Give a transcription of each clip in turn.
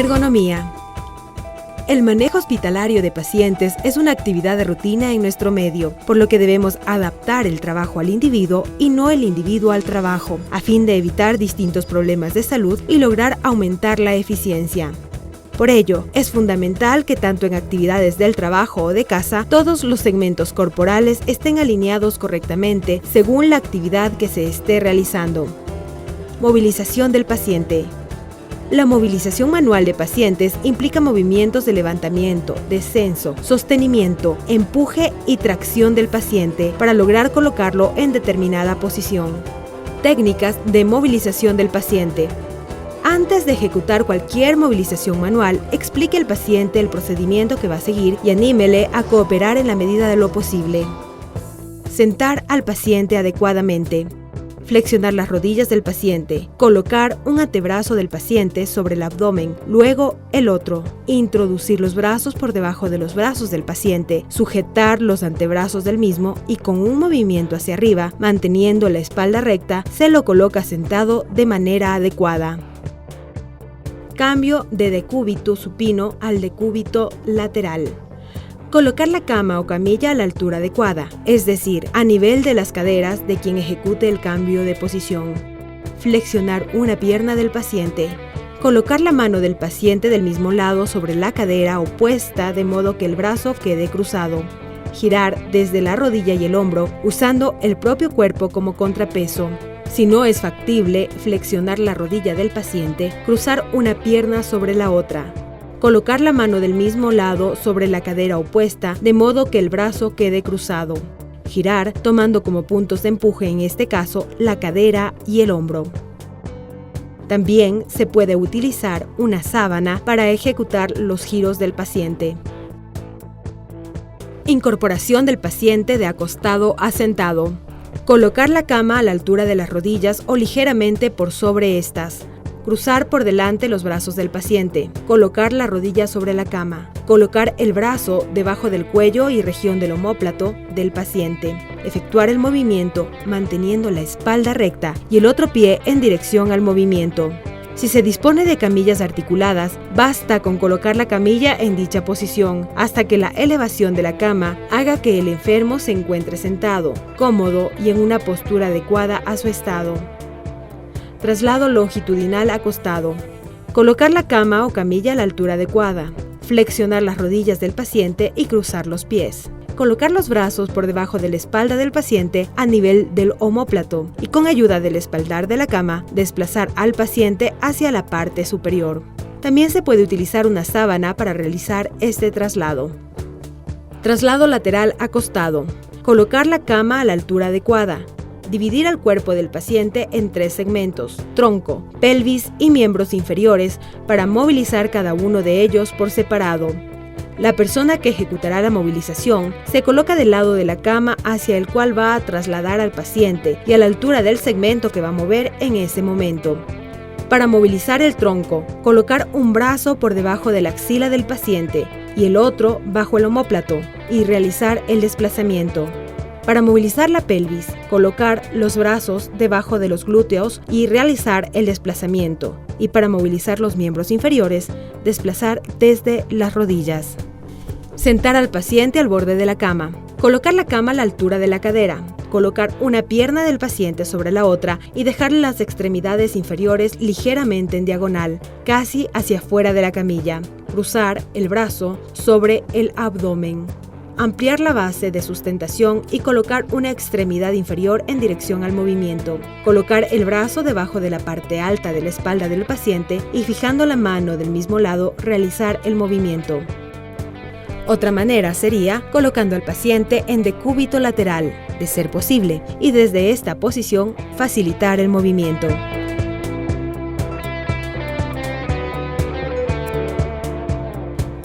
Ergonomía. El manejo hospitalario de pacientes es una actividad de rutina en nuestro medio, por lo que debemos adaptar el trabajo al individuo y no el individuo al trabajo, a fin de evitar distintos problemas de salud y lograr aumentar la eficiencia. Por ello, es fundamental que tanto en actividades del trabajo o de casa, todos los segmentos corporales estén alineados correctamente según la actividad que se esté realizando. Movilización del paciente. La movilización manual de pacientes implica movimientos de levantamiento, descenso, sostenimiento, empuje y tracción del paciente para lograr colocarlo en determinada posición. Técnicas de movilización del paciente. Antes de ejecutar cualquier movilización manual, explique al paciente el procedimiento que va a seguir y anímele a cooperar en la medida de lo posible. Sentar al paciente adecuadamente. Flexionar las rodillas del paciente, colocar un antebrazo del paciente sobre el abdomen, luego el otro, introducir los brazos por debajo de los brazos del paciente, sujetar los antebrazos del mismo y con un movimiento hacia arriba, manteniendo la espalda recta, se lo coloca sentado de manera adecuada. Cambio de decúbito supino al decúbito lateral. Colocar la cama o camilla a la altura adecuada, es decir, a nivel de las caderas de quien ejecute el cambio de posición. Flexionar una pierna del paciente. Colocar la mano del paciente del mismo lado sobre la cadera opuesta de modo que el brazo quede cruzado. Girar desde la rodilla y el hombro usando el propio cuerpo como contrapeso. Si no es factible, flexionar la rodilla del paciente, cruzar una pierna sobre la otra. Colocar la mano del mismo lado sobre la cadera opuesta, de modo que el brazo quede cruzado. Girar, tomando como puntos de empuje en este caso la cadera y el hombro. También se puede utilizar una sábana para ejecutar los giros del paciente. Incorporación del paciente de acostado a sentado. Colocar la cama a la altura de las rodillas o ligeramente por sobre estas. Cruzar por delante los brazos del paciente, colocar la rodilla sobre la cama, colocar el brazo debajo del cuello y región del omóplato del paciente, efectuar el movimiento manteniendo la espalda recta y el otro pie en dirección al movimiento. Si se dispone de camillas articuladas, basta con colocar la camilla en dicha posición hasta que la elevación de la cama haga que el enfermo se encuentre sentado, cómodo y en una postura adecuada a su estado. Traslado longitudinal acostado. Colocar la cama o camilla a la altura adecuada. Flexionar las rodillas del paciente y cruzar los pies. Colocar los brazos por debajo de la espalda del paciente a nivel del omóplato y con ayuda del espaldar de la cama, desplazar al paciente hacia la parte superior. También se puede utilizar una sábana para realizar este traslado. Traslado lateral acostado. Colocar la cama a la altura adecuada. Dividir al cuerpo del paciente en 3 segmentos, tronco, pelvis y miembros inferiores, para movilizar cada uno de ellos por separado. La persona que ejecutará la movilización se coloca del lado de la cama hacia el cual va a trasladar al paciente y a la altura del segmento que va a mover en ese momento. Para movilizar el tronco, colocar un brazo por debajo de la axila del paciente y el otro bajo el omóplato y realizar el desplazamiento. Para movilizar la pelvis, colocar los brazos debajo de los glúteos y realizar el desplazamiento. Y para movilizar los miembros inferiores, desplazar desde las rodillas. Sentar al paciente al borde de la cama. Colocar la cama a la altura de la cadera. Colocar una pierna del paciente sobre la otra y dejar las extremidades inferiores ligeramente en diagonal, casi hacia afuera de la camilla. Cruzar el brazo sobre el abdomen. Ampliar la base de sustentación y colocar una extremidad inferior en dirección al movimiento. Colocar el brazo debajo de la parte alta de la espalda del paciente y fijando la mano del mismo lado, realizar el movimiento. Otra manera sería colocando al paciente en decúbito lateral, de ser posible, y desde esta posición facilitar el movimiento.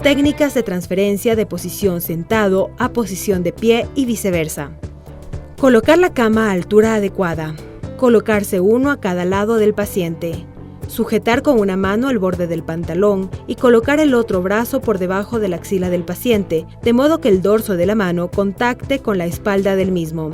Técnicas de transferencia de posición sentado a posición de pie y viceversa. Colocar la cama a altura adecuada. Colocarse uno a cada lado del paciente. Sujetar con una mano el borde del pantalón y colocar el otro brazo por debajo de la axila del paciente, de modo que el dorso de la mano contacte con la espalda del mismo.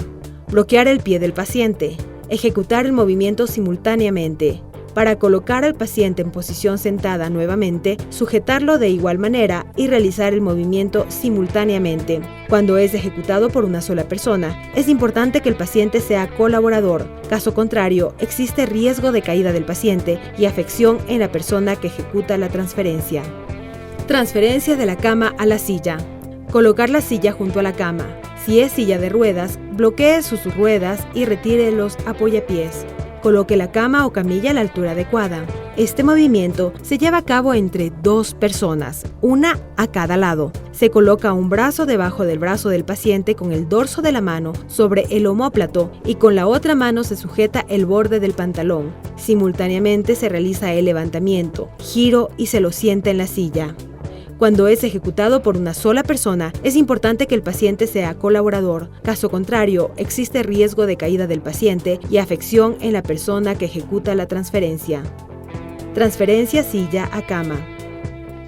Bloquear el pie del paciente. Ejecutar el movimiento simultáneamente. Para colocar al paciente en posición sentada nuevamente, sujetarlo de igual manera y realizar el movimiento simultáneamente. Cuando es ejecutado por una sola persona, es importante que el paciente sea colaborador. Caso contrario, existe riesgo de caída del paciente y afección en la persona que ejecuta la transferencia. Transferencia de la cama a la silla. Colocar la silla junto a la cama. Si es silla de ruedas, bloquee sus ruedas y retire los apoyapiés. Coloque la cama o camilla a la altura adecuada. Este movimiento se lleva a cabo entre 2 personas, una a cada lado. Se coloca un brazo debajo del brazo del paciente con el dorso de la mano sobre el omóplato y con la otra mano se sujeta el borde del pantalón. Simultáneamente se realiza el levantamiento, giro y se lo sienta en la silla. Cuando es ejecutado por una sola persona, es importante que el paciente sea colaborador. Caso contrario, existe riesgo de caída del paciente y afección en la persona que ejecuta la transferencia. Transferencia silla a cama.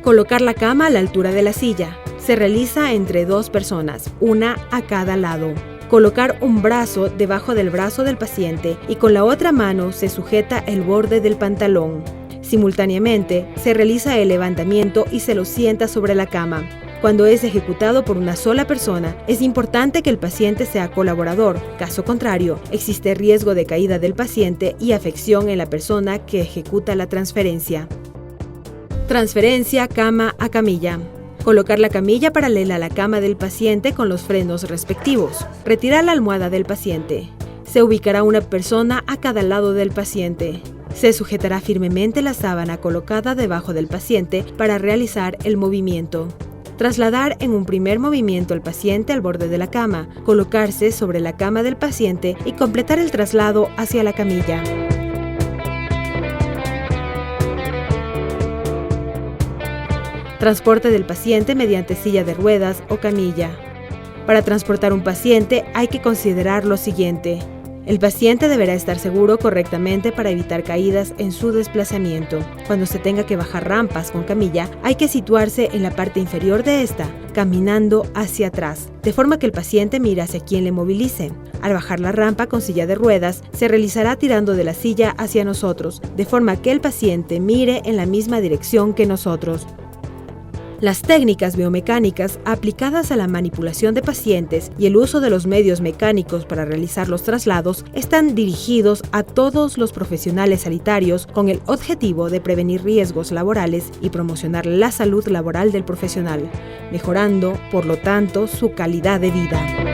Colocar la cama a la altura de la silla. Se realiza entre 2 personas, una a cada lado. Colocar un brazo debajo del brazo del paciente y con la otra mano se sujeta el borde del pantalón. Simultáneamente, se realiza el levantamiento y se lo sienta sobre la cama. Cuando es ejecutado por una sola persona, es importante que el paciente sea colaborador. Caso contrario, existe riesgo de caída del paciente y afección en la persona que ejecuta la transferencia. Transferencia cama a camilla. Colocar la camilla paralela a la cama del paciente con los frenos respectivos. Retirar la almohada del paciente. Se ubicará una persona a cada lado del paciente. Se sujetará firmemente la sábana colocada debajo del paciente para realizar el movimiento. Trasladar en un primer movimiento al paciente al borde de la cama, colocarse sobre la cama del paciente y completar el traslado hacia la camilla. Transporte del paciente mediante silla de ruedas o camilla. Para transportar un paciente hay que considerar lo siguiente. El paciente deberá estar seguro correctamente para evitar caídas en su desplazamiento. Cuando se tenga que bajar rampas con camilla, hay que situarse en la parte inferior de esta, caminando hacia atrás, de forma que el paciente mire hacia quien le movilice. Al bajar la rampa con silla de ruedas, se realizará tirando de la silla hacia nosotros, de forma que el paciente mire en la misma dirección que nosotros. Las técnicas biomecánicas aplicadas a la manipulación de pacientes y el uso de los medios mecánicos para realizar los traslados están dirigidos a todos los profesionales sanitarios con el objetivo de prevenir riesgos laborales y promocionar la salud laboral del profesional, mejorando, por lo tanto, su calidad de vida.